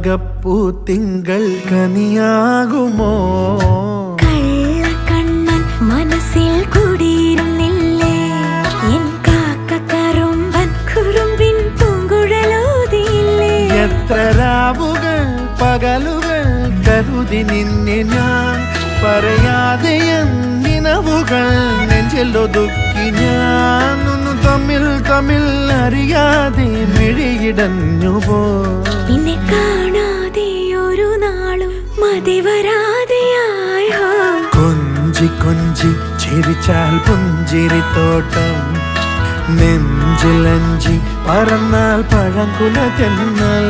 രാഗപ്പൂത്തിങ്കൾ കനിയാകുമോ കള്ളക്കണ്ണൻ മനസ്സിൽ കുടിയിരുന്നില്ലേ എൻ കാക്കക്കറുമ്പൻ കുറുമ്പിൻ പൂങ്കുഴലോതിയില്ലേ എത്ര രാവുകൾ പകലുകൾ കരുതി നിന്നെ ഞാൻ പറയാതെ നിനവുകൾ നെഞ്ചിലൊതുക്കി ഞാൻ തമ്മിൽ അറിയാതെ മിഴിയിടഞ്ഞുപോ നിന്നെ കാണാതെ ഒരു നാളും മതി വരാതെയായോ കൊഞ്ചി കൊഞ്ചി ചിരിച്ചാൽ പുഞ്ചിരിത്തോട്ടം നെഞ്ചിലഞ്ചി പറന്നാൽ പഴങ്കുല തെന്നൽ